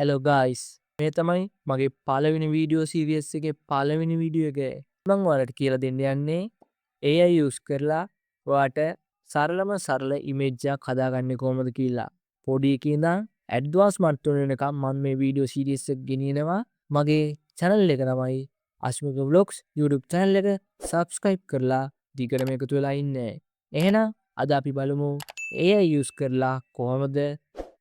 Hello guys. මේ තමයි මගේ පළවෙනි වීඩියෝ සීරීස් එකේ පළවෙනි වීඩියෝ එක. මම ඔයාලට කියලා දෙන්න යන්නේ AI use කරලා ඔයාට සරල ඉමේජ් එකක් හදාගන්නේ කොහොමද කියලා. පොඩි එකේ ඉඳන් ඇඩ්වාන්ස් මට්ටම වෙනකම් මම මේ වීඩියෝ සීරීස් එක ගෙනියනවා. මගේ channel එක තමයි අශ්මික vlogs YouTube channel එක subscribe කරලා දිගටම එකතු වෙලා ඉන්න. එහෙනම් අද අපි බලමු AI use කරලා කොහොමද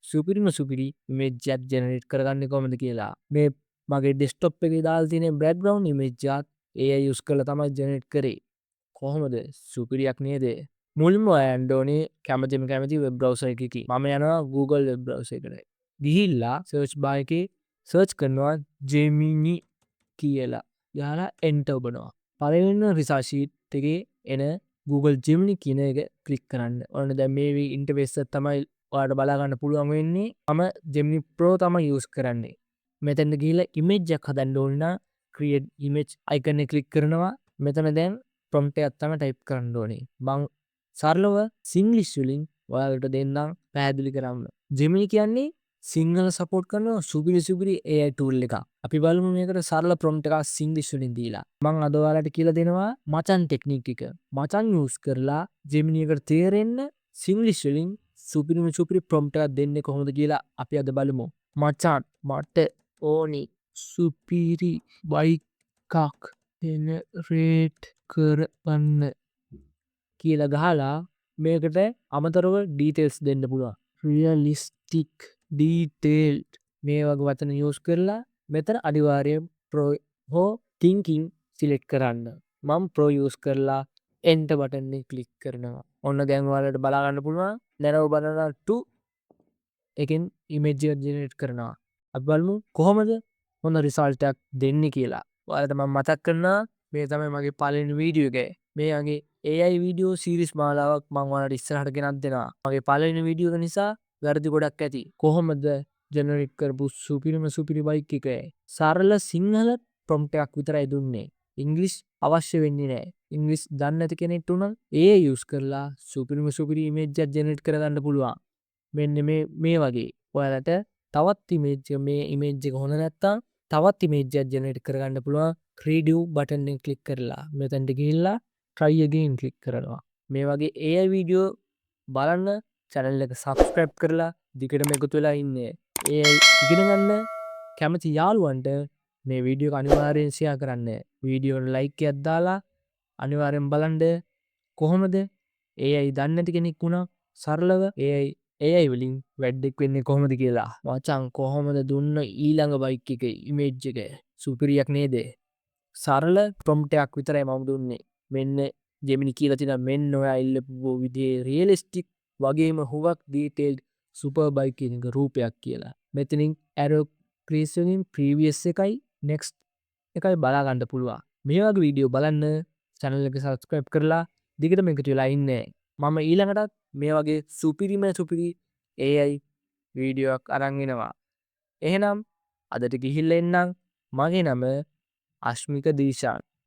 සුපිරි image එකක් generate කරගන්නේ කොහොමද කියලා. මේ මගේ desktop එකේ දාලා තියෙන background image එකත් AI use කරලා තමයි generate කරේ. කොහොමද සුපිරියක් නේද? මුලින්ම ඔයන්න ඕනේ කැමති web browser එකකින්. මම යනවා Google web browser එකට. ගිහිල්ලා search bar එකේ search කරනවා Gemini කියලා. යාලා enter ඔබනවා. පළවෙනි result sheet එකේ එන Google Gemini කියන එක click කරන්න. ඔන්න දැන් මේ interface එක තමයි ඔයාලට බලා ගන්න පුළුවන් වෙන්නේ. මම Gemini Pro තමයි use කරන්නේ. මෙතෙන්ද ගිහිල්ලා image එකක් හදන්න ඕන නම් create image icon එක click කරනවා. මෙතන දැන් prompt එකක් තමයි type කරන්න ඕනේ. මම සරලව Singlish වලින් ඔයාලට දෙන්නම් පැහැදිලි කරන්න. Gemini කියන්නේ සිංහල support කරන සුපිරි AI tool එකක්. අපි බලමු මේකට සරල prompt එකක් Singlish වලින් දීලා. මම අද ඔයාලට කියලා දෙනවා මචන් technique එක. මචන් use කරලා Gemini එකට තේරෙන්න Singlish වලින් සුපිරි prompt එකක් දෙන්නේ කොහොමද කියලා අපි අද බලමු. මචන් මට ඕනි සුපිරි බයික් එකක් generate කරන්න කියලා ගහලා මේකට අමතරව details දෙන්න පුළුවන්. realistic detailed මේ වගේ වචන use කරලා මෙතන අනිවාර්යයෙන් pro හෝ thinking select කරන්න. මම pro use කරලා enter button එක click කරනවා. ඔන්න දැන් ඔයාලට බලා ගන්න පුළුවන් narrow banana 2 එකෙන් image එක generate කරනවා. අපි බලමු කොහොමද හොඳ result එකක් දෙන්නේ කියලා. ඔයාලට මම මතක් කරනවා මේ තමයි මගේ පළවෙනි වීඩියෝ එක. මේ වගේ AI වීඩියෝ සීරීස් මාලාවක් මම ඔයාලට ඉස්සරහට ගෙනත් දෙනවා. මගේ පළවෙනි වීඩියෝ එක නිසා වැරදි ගොඩක් ඇති. කොහොමද generate කරපු සුපිරි බයික් එක. සරල සිංහල prompt එකක් විතරයි දුන්නේ. ඉංග්‍රීසි අවශ්‍ය වෙන්නේ නැහැ. ඉංග්‍රීසි දන්නේ නැති කෙනෙක්ට උනත් AI use කරලා සුපිරි image එකක් generate කරගන්න පුළුවන්. මෙන්න මේ වගේ ඔයාලට තවත් මේ image එක හොඳ නැත්තම් තවත් image එකක් generate කරගන්න පුළුවන්. create button එක click කරලා මෙතනට ගිහිල්ලා try again click කරනවා. මේ වගේ AI වීඩියෝ බලන්න channel එක subscribe කරලා දිගටම එකතු වෙලා ඉන්න. AI ඉගෙන ගන්න කැමති යාළුවන්ට මේ වීඩියෝ එක අනිවාර්යෙන් share කරන්න. වීඩියෝ එකට like එකක් දාලා අනිවාර්යෙන් බලන්න කොහොමද AI දන්නේ නැති කෙනෙක් වුණා සරලව AI වලින් වැඩක් වෙන්නේ කොහොමද කියලා. මචං කොහොමද දුන්න ඊළඟ බයික් එකේ image එක සුපිරියක් නේද? සරල prompt එකක් විතරයි මම දුන්නේ. මෙන්න Gemini කියලා තියෙනවා මෙන්න ඔයා ඉල්ලපු විදිහේ realistic වගේම හුඟක් detailed super bike එකක රූපයක් කියලා. මෙතනින් arrow crease වලින් previous එකයි next එකයි බලා ගන්න පුළුවන්. මේ වගේ වීඩියෝ බලන්න channel එක subscribe කරලා දිගටම එකතු වෙලා ඉන්න. මම ඊළඟටත් මේ වගේ සුපිරි AI වීඩියෝ එකක් අරන් එනවා. එහෙනම් අදට ගිහිල්ලා එන්නම්. මගේ නම අශ්මික දීශාන්.